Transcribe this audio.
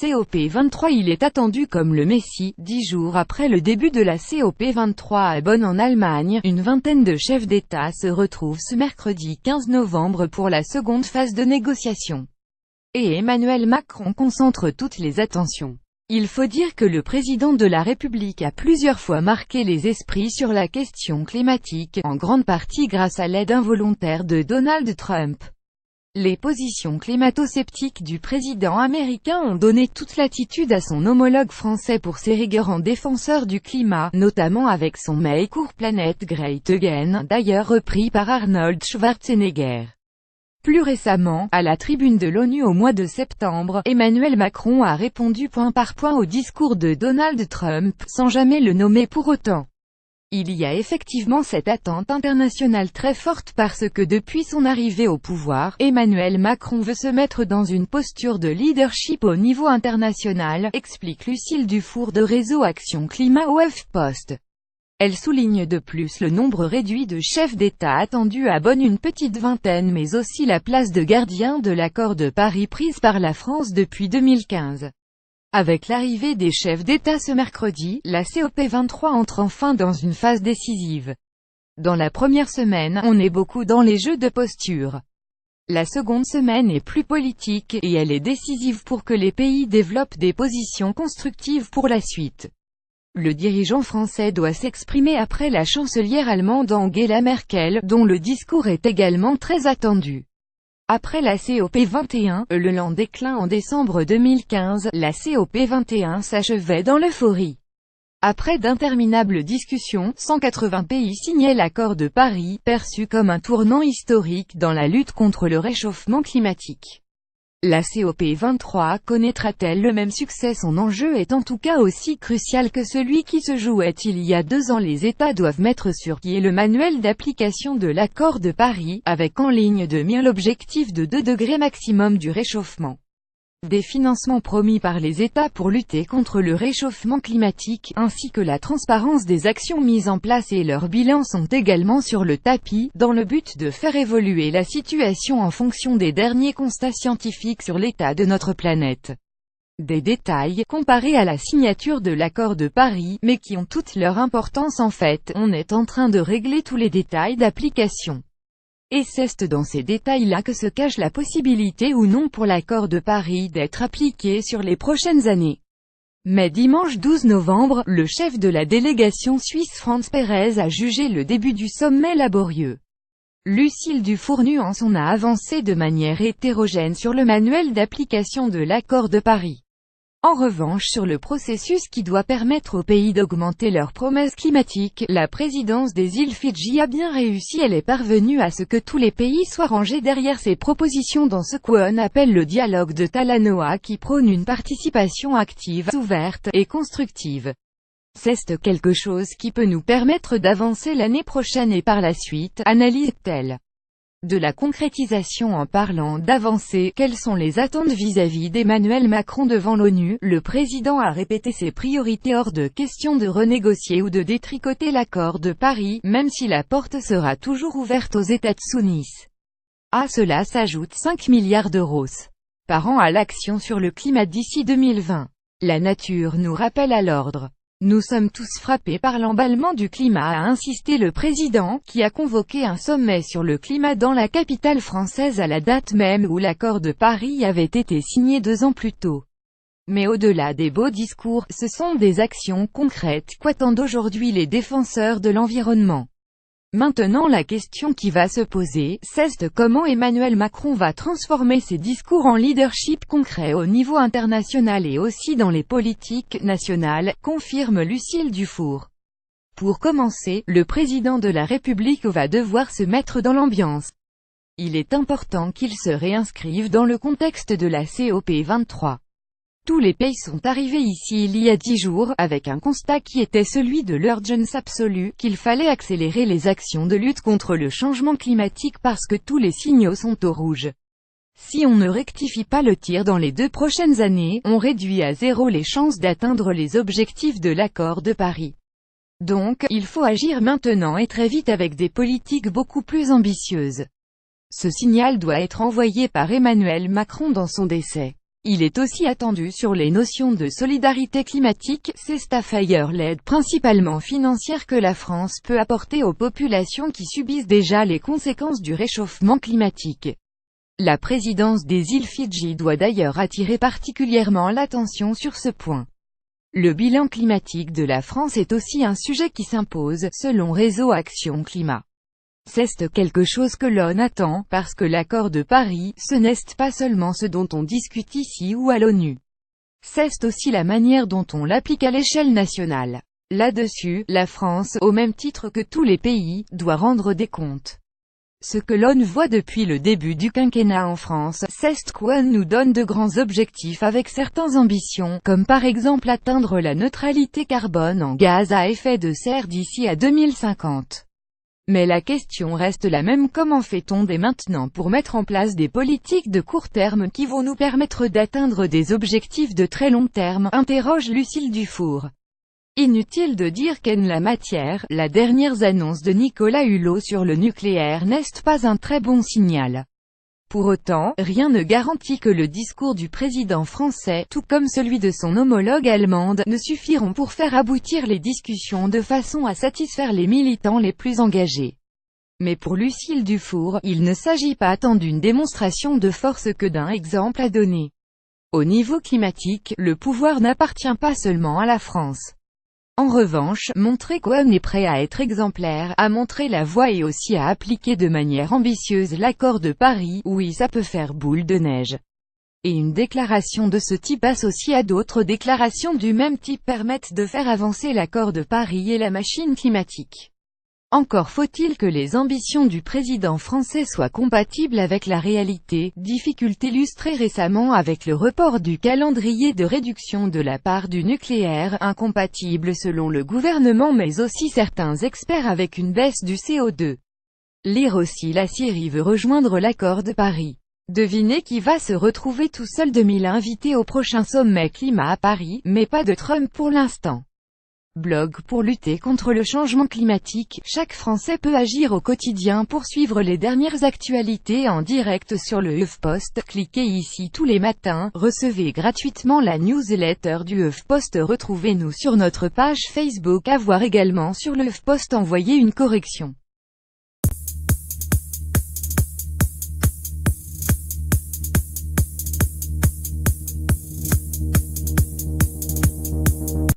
COP23. Il est attendu comme le Messie. 10 jours après le début de la COP23 à Bonn en Allemagne, une vingtaine de chefs d'État se retrouvent ce mercredi 15 novembre pour la seconde phase de négociation. Et Emmanuel Macron concentre toutes les attentions. Il faut dire que le président de la République a plusieurs fois marqué les esprits sur la question climatique, en grande partie grâce à l'aide involontaire de Donald Trump. Les positions climato-sceptiques du président américain ont donné toute latitude à son homologue français pour ses rigueurs en défenseur du climat, notamment avec son Make Our Planet Great Again, d'ailleurs repris par Arnold Schwarzenegger. Plus récemment, à la tribune de l'ONU au mois de septembre, Emmanuel Macron a répondu point par point au discours de Donald Trump, sans jamais le nommer pour autant. Il y a effectivement cette attente internationale très forte parce que depuis son arrivée au pouvoir, Emmanuel Macron veut se mettre dans une posture de leadership au niveau international, explique Lucile Dufour de Réseau Action Climat au HuffPost. Elle souligne de plus le nombre réduit de chefs d'État attendus à Bonn, une petite vingtaine, mais aussi la place de gardien de l'accord de Paris prise par la France depuis 2015. Avec l'arrivée des chefs d'État ce mercredi, la COP23 entre enfin dans une phase décisive. Dans la première semaine, on est beaucoup dans les jeux de posture. La seconde semaine est plus politique, et elle est décisive pour que les pays développent des positions constructives pour la suite. Le dirigeant français doit s'exprimer après la chancelière allemande Angela Merkel, dont le discours est également très attendu. Après la COP21, le lent déclin en décembre 2015, la COP21 s'achevait dans l'euphorie. Après d'interminables discussions, 180 pays signaient l'accord de Paris, perçu comme un tournant historique dans la lutte contre le réchauffement climatique. La COP23 connaîtra-t-elle le même succès? Son enjeu est en tout cas aussi crucial que celui qui se jouait il y a 2 ans. Les États doivent mettre sur pied le manuel d'application de l'accord de Paris, avec en ligne de mire l'objectif de 2 degrés maximum du réchauffement. Des financements promis par les États pour lutter contre le réchauffement climatique, ainsi que la transparence des actions mises en place et leur bilan sont également sur le tapis, dans le but de faire évoluer la situation en fonction des derniers constats scientifiques sur l'état de notre planète. Des détails, comparés à la signature de l'accord de Paris, mais qui ont toute leur importance en fait. On est en train de régler tous les détails d'application. Et c'est dans ces détails-là que se cache la possibilité ou non pour l'accord de Paris d'être appliqué sur les prochaines années. Mais dimanche 12 novembre, le chef de la délégation suisse Franz Perez a jugé le début du sommet laborieux. Lucile Dufour nuance: on a avancé de manière hétérogène sur le manuel d'application de l'accord de Paris. En revanche, sur le processus qui doit permettre aux pays d'augmenter leurs promesses climatiques, la présidence des îles Fidji a bien réussi. Elle est parvenue à ce que tous les pays soient rangés derrière ses propositions dans ce qu'on appelle le dialogue de Talanoa, qui prône une participation active, ouverte et constructive. C'est quelque chose qui peut nous permettre d'avancer l'année prochaine et par la suite, analyse-t-elle. De la concrétisation. En parlant d'avancée, quelles sont les attentes vis-à-vis d'Emmanuel Macron devant l'ONU? Le président a répété ses priorités: hors de question de renégocier ou de détricoter l'accord de Paris, même si la porte sera toujours ouverte aux États soumis. À cela s'ajoutent 5 milliards d'euros par an à l'action sur le climat d'ici 2020. La nature nous rappelle à l'ordre. Nous sommes tous frappés par l'emballement du climat, a insisté le président, qui a convoqué un sommet sur le climat dans la capitale française à la date même où l'accord de Paris avait été signé 2 ans plus tôt. Mais au-delà des beaux discours, ce sont des actions concrètes qu'attendent aujourd'hui les défenseurs de l'environnement. Maintenant, la question qui va se poser, c'est comment Emmanuel Macron va transformer ses discours en leadership concret au niveau international et aussi dans les politiques nationales, confirme Lucile Dufour. Pour commencer, le président de la République va devoir se mettre dans l'ambiance. Il est important qu'il se réinscrive dans le contexte de la COP23. Tous les pays sont arrivés ici il y a 10 jours, avec un constat qui était celui de l'urgence absolue, qu'il fallait accélérer les actions de lutte contre le changement climatique parce que tous les signaux sont au rouge. Si on ne rectifie pas le tir dans les 2 prochaines années, on réduit à 0 les chances d'atteindre les objectifs de l'accord de Paris. Donc, il faut agir maintenant et très vite avec des politiques beaucoup plus ambitieuses. Ce signal doit être envoyé par Emmanuel Macron dans son décès. Il est aussi attendu sur les notions de solidarité climatique, c'est-à-dire l'aide principalement financière que la France peut apporter aux populations qui subissent déjà les conséquences du réchauffement climatique. La présidence des îles Fidji doit d'ailleurs attirer particulièrement l'attention sur ce point. Le bilan climatique de la France est aussi un sujet qui s'impose, selon Réseau Action Climat. C'est quelque chose que l'on attend, parce que l'accord de Paris, ce n'est pas seulement ce dont on discute ici ou à l'ONU. C'est aussi la manière dont on l'applique à l'échelle nationale. Là-dessus, la France, au même titre que tous les pays, doit rendre des comptes. Ce que l'on voit depuis le début du quinquennat en France, c'est qu'on nous donne de grands objectifs avec certaines ambitions, comme par exemple atteindre la neutralité carbone en gaz à effet de serre d'ici à 2050. Mais la question reste la même: comment fait-on dès maintenant pour mettre en place des politiques de court terme qui vont nous permettre d'atteindre des objectifs de très long terme, interroge Lucile Dufour. Inutile de dire qu'en la matière, la dernière annonce de Nicolas Hulot sur le nucléaire n'est pas un très bon signal. Pour autant, rien ne garantit que le discours du président français, tout comme celui de son homologue allemande, ne suffiront pour faire aboutir les discussions de façon à satisfaire les militants les plus engagés. Mais pour Lucile Dufour, il ne s'agit pas tant d'une démonstration de force que d'un exemple à donner. Au niveau climatique, le pouvoir n'appartient pas seulement à la France. En revanche, montrer qu'on est prêt à être exemplaire, à montrer la voie et aussi à appliquer de manière ambitieuse l'accord de Paris, oui, ça peut faire boule de neige. Et une déclaration de ce type associée à d'autres déclarations du même type permettent de faire avancer l'accord de Paris et la machine climatique. Encore faut-il que les ambitions du président français soient compatibles avec la réalité, difficulté illustrée récemment avec le report du calendrier de réduction de la part du nucléaire, incompatible selon le gouvernement mais aussi certains experts avec une baisse du CO2. Lire aussi: la Syrie veut rejoindre l'accord de Paris. Devinez qui va se retrouver tout seul 2000 invités au prochain sommet climat à Paris, mais pas de Trump pour l'instant. Blog pour lutter contre le changement climatique. Chaque Français peut agir au quotidien pour suivre les dernières actualités en direct sur le HuffPost. Cliquez ici tous les matins, recevez gratuitement la newsletter du HuffPost. Retrouvez-nous sur notre page Facebook. À voir également sur le HuffPost. Envoyez une correction.